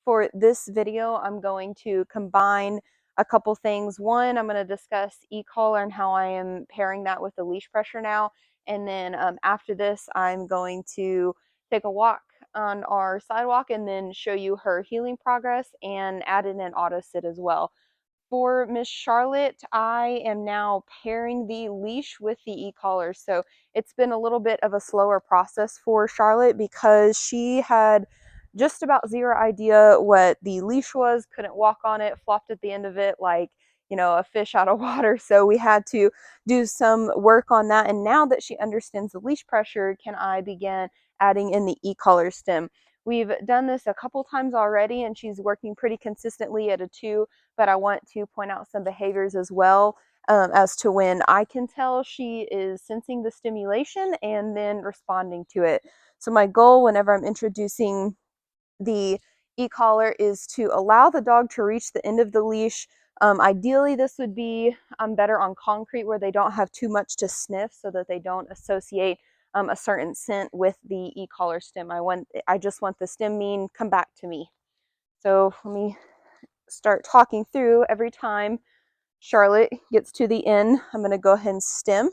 For this video, I'm going to combine a couple things. One, I'm going to discuss e-collar and how I am pairing that with the leash pressure now. And then after this, I'm going to take a walk on our sidewalk and then show you her healing progress and add in an auto sit as well. For Miss Charlotte, I am now pairing the leash with the e-collar. So it's been a little bit of a slower process for Charlotte because she had just about zero idea what the leash was, couldn't walk on it, flopped at the end of it like, you know, a fish out of water. So we had to do some work on that. And now that she understands the leash pressure, can I begin adding in the e-collar stem? We've done this a couple times already and she's working pretty consistently at a 2, but I want to point out some behaviors as well as to when I can tell she is sensing the stimulation and then responding to it. So my goal whenever I'm introducing the e-collar is to allow the dog to reach the end of the leash. Ideally, this would be better on concrete where they don't have too much to sniff so that they don't associate a certain scent with the e-collar stem. I just want the stem mean, come back to me. So let me start talking through. Every time Charlotte gets to the end, I'm going to go ahead and stem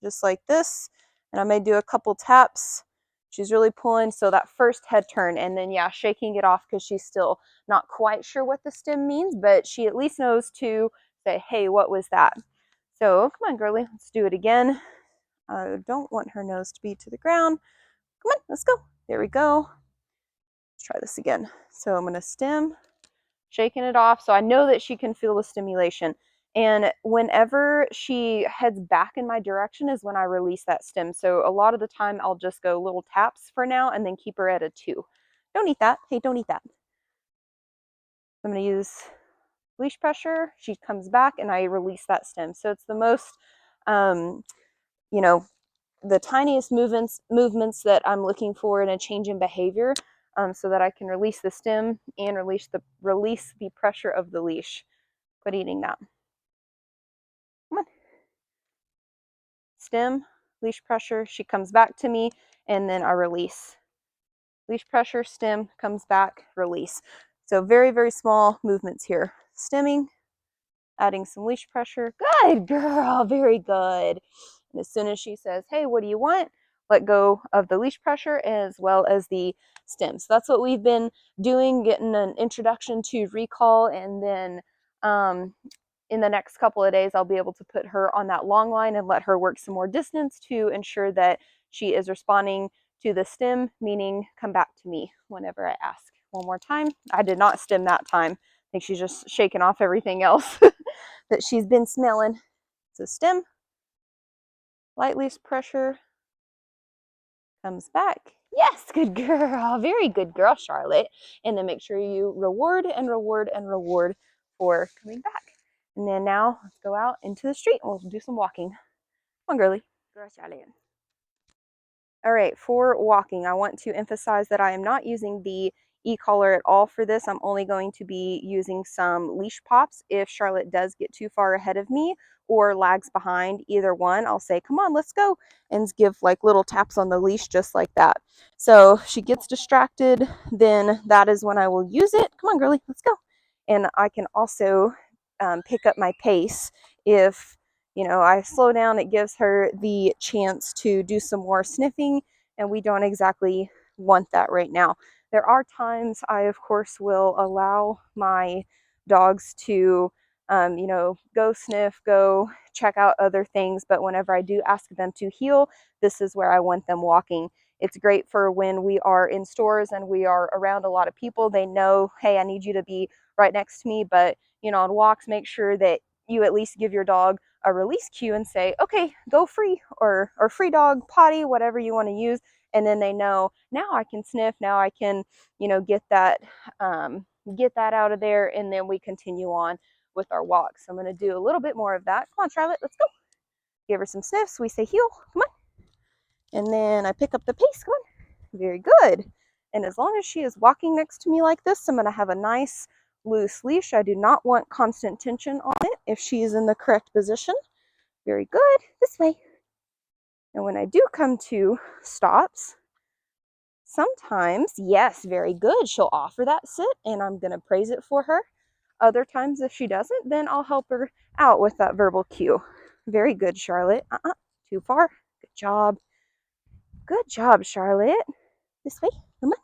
just like this, and I may do a couple taps. She's really pulling, so that first head turn, and then yeah, shaking it off because she's still not quite sure what the stem means, but she at least knows to say, hey, what was that? So come on, girly, let's do it again. I don't want her nose to be to the ground. Come on, let's go. There we go. Let's try this again. So I'm going to stem, shaking it off, so I know that she can feel the stimulation. And whenever she heads back in my direction is when I release that stem. So a lot of the time I'll just go little taps for now and then keep her at a 2. Don't eat that. Hey, don't eat that. I'm going to use leash pressure. She comes back and I release that stem. So it's the most, you know, the tiniest movements that I'm looking for in a change in behavior, so that I can release the stem and release the pressure of the leash. Quit eating that. Come on. Stem, leash pressure, she comes back to me, and then I release. Leash pressure, stem, comes back, release. So very, very small movements here. Stemming, adding some leash pressure. Good girl, very good. And as soon as she says, hey, what do you want? Let go of the leash pressure as well as the stem. So that's what we've been doing, getting an introduction to recall, and then in the next couple of days, I'll be able to put her on that long line and let her work some more distance to ensure that she is responding to the stem, meaning come back to me whenever I ask. One more time. I did not stem that time. I think she's just shaking off everything else that she's been smelling. So stem, light leash pressure, comes back. Yes, good girl. Very good girl, Charlotte. And then make sure you reward and reward and reward for coming back. And then now let's go out into the street and we'll do some walking. Come on, girly. Girl, Charlotte. All right, for walking, I want to emphasize that I am not using the e-collar at all for this. I'm only going to be using some leash pops if Charlotte does get too far ahead of me or lags behind. Either one, I'll say, come on, let's go, and give like little taps on the leash just like that. So if she gets distracted, then that is when I will use it. Come on, girly, let's go. And I can also pick up my pace if I slow down. It gives her the chance to do some more sniffing, and we don't exactly want that right now. There are times I, of course, will allow my dogs to, go sniff, go check out other things, but whenever I do ask them to heel, this is where I want them walking. It's great for when we are in stores and we are around a lot of people. They know, hey, I need you to be right next to me, but, on walks, make sure that you at least give your dog a release cue and say, okay, go free, or free dog, potty, whatever you want to use. And then they know, now I can sniff, now I can, get that out of there. And then we continue on with our walk. So I'm going to do a little bit more of that. Come on, Charlotte, let's go. Give her some sniffs. We say heel, come on. And then I pick up the pace, come on. Very good. And as long as she is walking next to me like this, I'm going to have a nice loose leash. I do not want constant tension on it if she is in the correct position. Very good. This way. And when I do come to stops, sometimes, yes, very good, she'll offer that sit and I'm going to praise it for her. Other times, if she doesn't, then I'll help her out with that verbal cue. Very good, Charlotte. Too far. Good job. Good job, Charlotte. This way. Come on.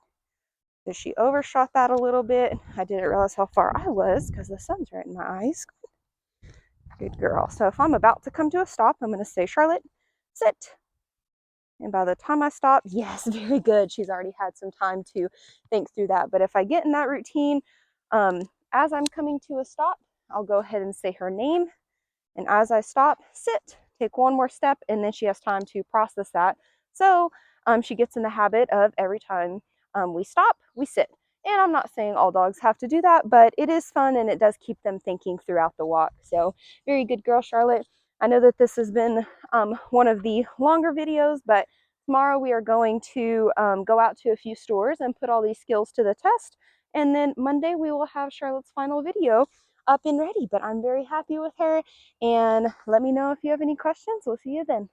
So she overshot that a little bit. I didn't realize how far I was because the sun's right in my eyes. Good girl. So if I'm about to come to a stop, I'm going to say, Charlotte, sit. And by the time I stop, yes, very good. She's already had some time to think through that. But if I get in that routine, as I'm coming to a stop, I'll go ahead and say her name. And as I stop, sit, take one more step, and then she has time to process that. So she gets in the habit of every time we stop, we sit. And I'm not saying all dogs have to do that, but it is fun and it does keep them thinking throughout the walk. So very good girl, Charlotte. I know that this has been one of the longer videos, but tomorrow we are going to go out to a few stores and put all these skills to the test. And then Monday we will have Charlotte's final video up and ready. But I'm very happy with her. And let me know if you have any questions. We'll see you then.